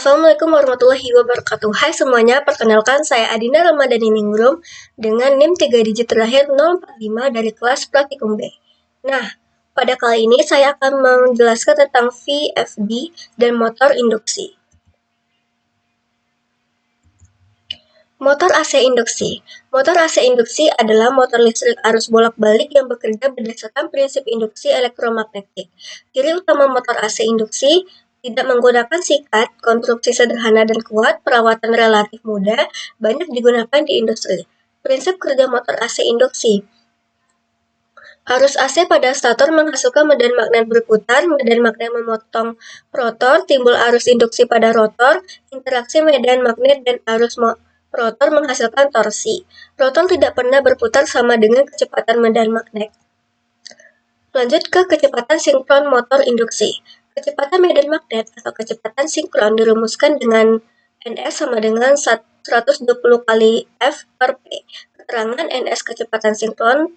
Assalamualaikum warahmatullahi wabarakatuh. Hai semuanya, perkenalkan saya Adina Ramadhani Ningrum dengan NIM 3 digit terakhir 045 dari kelas Praktikum B. Nah, pada kali ini saya akan menjelaskan tentang VFD dan motor induksi. Motor AC induksi. Motor AC induksi adalah motor listrik arus bolak-balik yang bekerja berdasarkan prinsip induksi elektromagnetik. Ciri utama motor AC induksi tidak menggunakan sikat, konstruksi sederhana dan kuat, perawatan relatif mudah, banyak digunakan di industri. Prinsip kerja motor AC induksi. Arus AC pada stator menghasilkan medan magnet berputar, medan magnet memotong rotor, timbul arus induksi pada rotor, interaksi medan magnet dan arus rotor menghasilkan torsi. Rotor tidak pernah berputar sama dengan kecepatan medan magnet. Lanjut ke kecepatan sinkron motor induksi. Kecepatan medan magnet atau kecepatan sinkron dirumuskan dengan NS sama dengan 120 kali F per P. Keterangan NS kecepatan sinkron,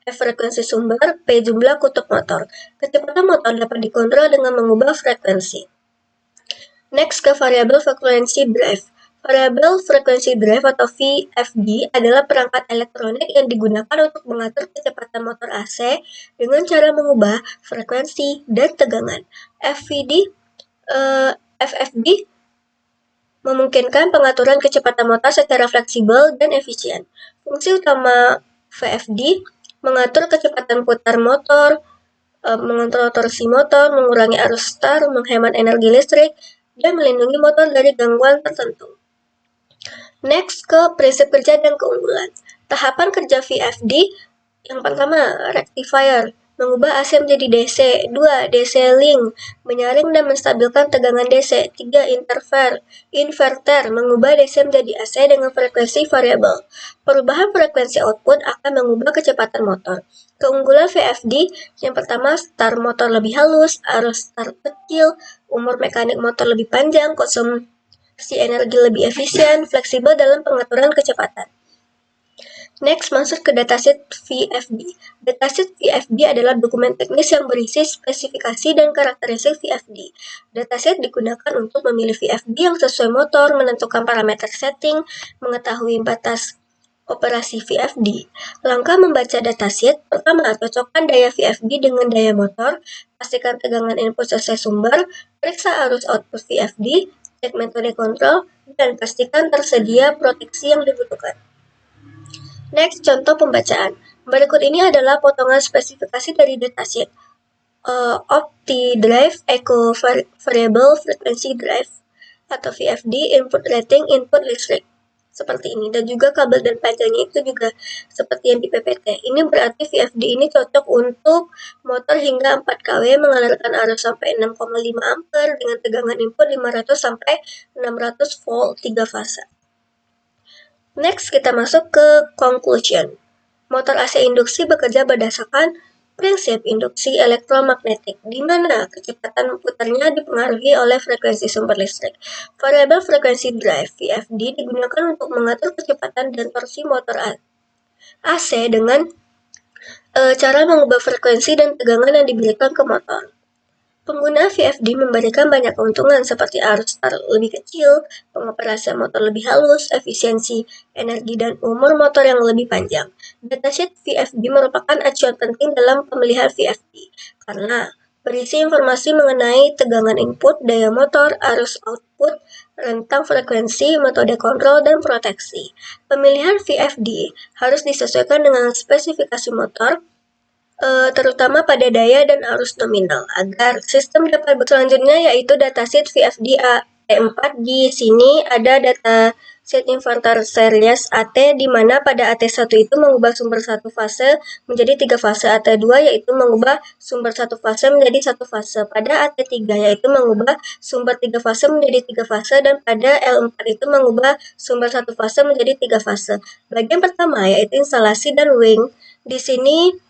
F frekuensi sumber, P jumlah kutub motor. Kecepatan motor dapat dikontrol dengan mengubah frekuensi. Next ke variabel frekuensi drive. Variabel frekuensi drive atau VFD adalah perangkat elektronik yang digunakan untuk mengatur kecepatan motor AC dengan cara mengubah frekuensi dan tegangan. FFD memungkinkan pengaturan kecepatan motor secara fleksibel dan efisien. Fungsi utama VFD mengatur kecepatan putar motor, mengontrol torsi motor, mengurangi arus start, menghemat energi listrik, dan melindungi motor dari gangguan tertentu. Next ke prinsip kerja dan keunggulan. Tahapan kerja VFD, yang pertama rectifier, mengubah AC menjadi DC. 2. DC link, menyaring dan menstabilkan tegangan DC. 3. Inverter, mengubah DC menjadi AC dengan frekuensi variabel. Perubahan frekuensi output akan mengubah kecepatan motor. Keunggulan VFD, yang pertama start motor lebih halus, arus start kecil, umur mekanik motor lebih panjang, konsumsi energi lebih efisien, fleksibel dalam pengaturan kecepatan. Next, masuk ke datasheet VFD. Datasheet VFD adalah dokumen teknis yang berisi spesifikasi dan karakteristik VFD. Datasheet digunakan untuk memilih VFD yang sesuai motor, menentukan parameter setting, mengetahui batas operasi VFD. Langkah membaca datasheet, pertama, cocokkan daya VFD dengan daya motor, pastikan tegangan input sesuai sumber, periksa arus output VFD, cek metode kontrol, dan pastikan tersedia proteksi yang dibutuhkan. Next, contoh pembacaan. Berikut ini adalah potongan spesifikasi dari datasheet. Opti drive, echo variable frequency drive, atau VFD, input rating, input listrik. Seperti ini, dan juga kabel dan panjangnya itu juga seperti yang di PPT. Ini berarti VFD ini cocok untuk motor hingga 4 kW mengalirkan arus sampai 6,5 ampere dengan tegangan input 500 sampai 600 volt 3 fase. Next, kita masuk ke conclusion. Motor AC induksi bekerja berdasarkan prinsip induksi elektromagnetik, di mana kecepatan putarnya dipengaruhi oleh frekuensi sumber listrik. Variabel frekuensi drive VFD digunakan untuk mengatur kecepatan dan torsi motor AC dengan cara mengubah frekuensi dan tegangan yang diberikan ke motor. Pengguna VFD memberikan banyak keuntungan seperti arus start lebih kecil, pengoperasian motor lebih halus, efisiensi energi, dan umur motor yang lebih panjang. Datasheet VFD merupakan acuan penting dalam pemilihan VFD karena berisi informasi mengenai tegangan input, daya motor, arus output, rentang frekuensi, metode kontrol, dan proteksi. Pemilihan VFD harus disesuaikan dengan spesifikasi motor, terutama pada daya dan arus nominal, agar sistem dapat selanjutnya yaitu datasheet VFD AT4. Di sini ada datasheet inverter series AT, di mana pada AT1 itu mengubah sumber satu fase menjadi 3 fase, AT2 yaitu mengubah sumber satu fase menjadi 1 fase, pada AT3 yaitu mengubah sumber 3 fase menjadi 3 fase, dan pada L4 itu mengubah sumber 1 fase menjadi 3 fase. Bagian pertama yaitu instalasi dan wing. Di sini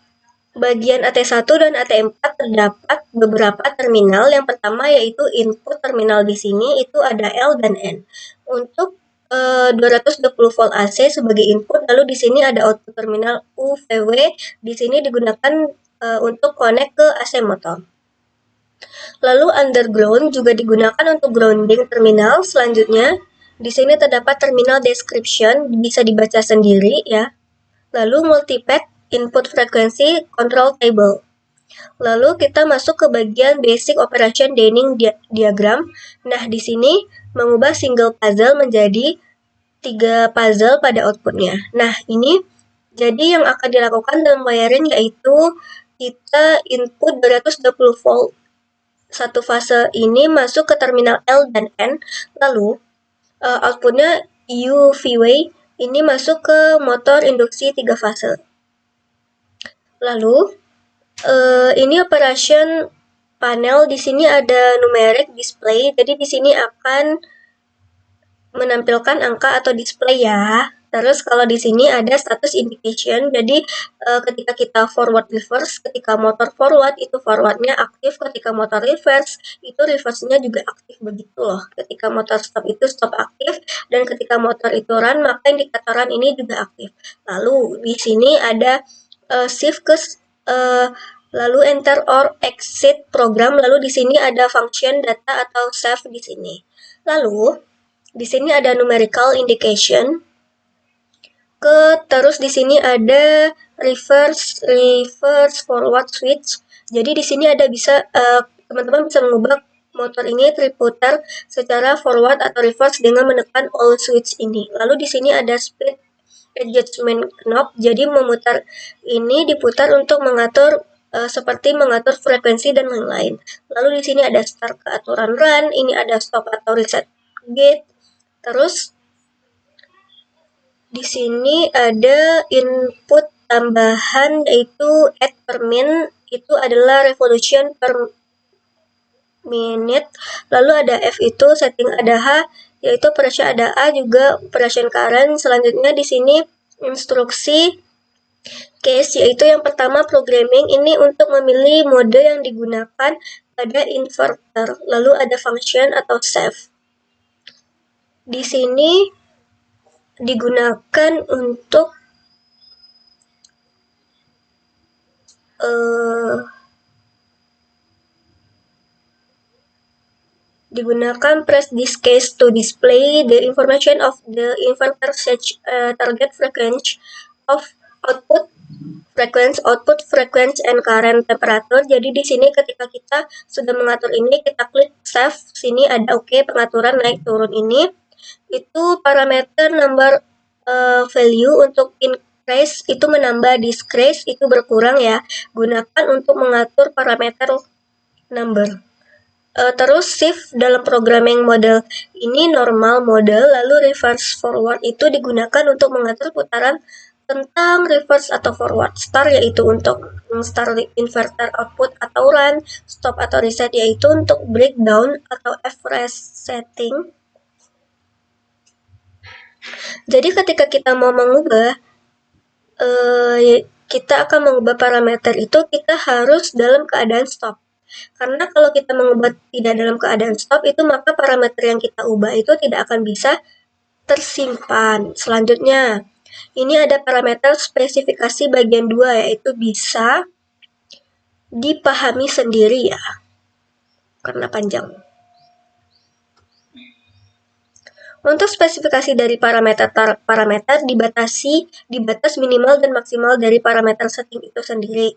bagian AT1 dan AT4 terdapat beberapa terminal. Yang pertama yaitu input terminal, di sini itu ada L dan N. Untuk 220 volt AC sebagai input, lalu di sini ada output terminal UVW, di sini digunakan untuk connect ke AC motor. Lalu underground juga digunakan untuk grounding terminal. Selanjutnya, di sini terdapat terminal description, bisa dibaca sendiri ya. Lalu multipath input frequency control table. Lalu kita masuk ke bagian basic operation Denning diagram. Nah, di sini mengubah single puzzle menjadi 3 puzzle pada outputnya. Nah, ini jadi yang akan dilakukan dalam wiring yaitu kita input 220 volt. Satu fase ini masuk ke terminal L dan N, lalu outputnya UVW ini masuk ke motor induksi 3 fase. Lalu ini operation panel, di sini ada numeric display, jadi di sini akan menampilkan angka atau display ya. Terus kalau di sini ada status indication, jadi ketika kita forward reverse, ketika motor forward itu forwardnya aktif, ketika motor reverse itu reverse-nya juga aktif, begitu loh. Ketika motor stop itu stop aktif, dan ketika motor itu run maka indikator run ini juga aktif. Lalu di sini ada shift ke lalu enter or exit program, lalu di sini ada function data atau save di sini. Lalu di sini ada numerical indication. Terus di sini ada reverse forward switch. Jadi di sini ada bisa teman-teman bisa mengubah motor ini triputar secara forward atau reverse dengan menekan all switch ini. Lalu di sini ada speed adjustment knob. Jadi memutar ini diputar untuk mengatur seperti mengatur frekuensi dan lain-lain. Lalu di sini ada start ke aturan run, ini ada stop atau reset gate. Terus di sini ada input tambahan yaitu add per min, itu adalah revolution per minute. Lalu ada F itu setting, ada H yaitu operation, ada A juga operation current. Selanjutnya di sini instruksi case yaitu yang pertama programming, ini untuk memilih mode yang digunakan pada inverter. Lalu ada function atau save. Di sini digunakan untuk digunakan press this case to display the information of the inverter target frequency of output frequency and current temperature. Jadi di sini ketika kita sudah mengatur ini, kita klik save. Sini ada oke, pengaturan naik turun ini. Itu parameter number value untuk increase itu menambah, decrease itu berkurang ya. Gunakan untuk mengatur parameter number. Terus shift dalam programming model ini normal model, lalu reverse forward itu digunakan untuk mengatur putaran tentang reverse atau forward. Start yaitu untuk start inverter output atau run, stop atau reset yaitu untuk breakdown atau F resetting. Jadi ketika kita mau mengubah, kita akan mengubah parameter itu, kita harus dalam keadaan stop. Karena kalau kita mengubah tidak dalam keadaan stop, itu maka parameter yang kita ubah itu tidak akan bisa tersimpan. Selanjutnya, ini ada parameter spesifikasi bagian 2, yaitu bisa dipahami sendiri ya, karena panjang. Untuk spesifikasi dari parameter dibatas minimal dan maksimal dari parameter setting itu sendiri.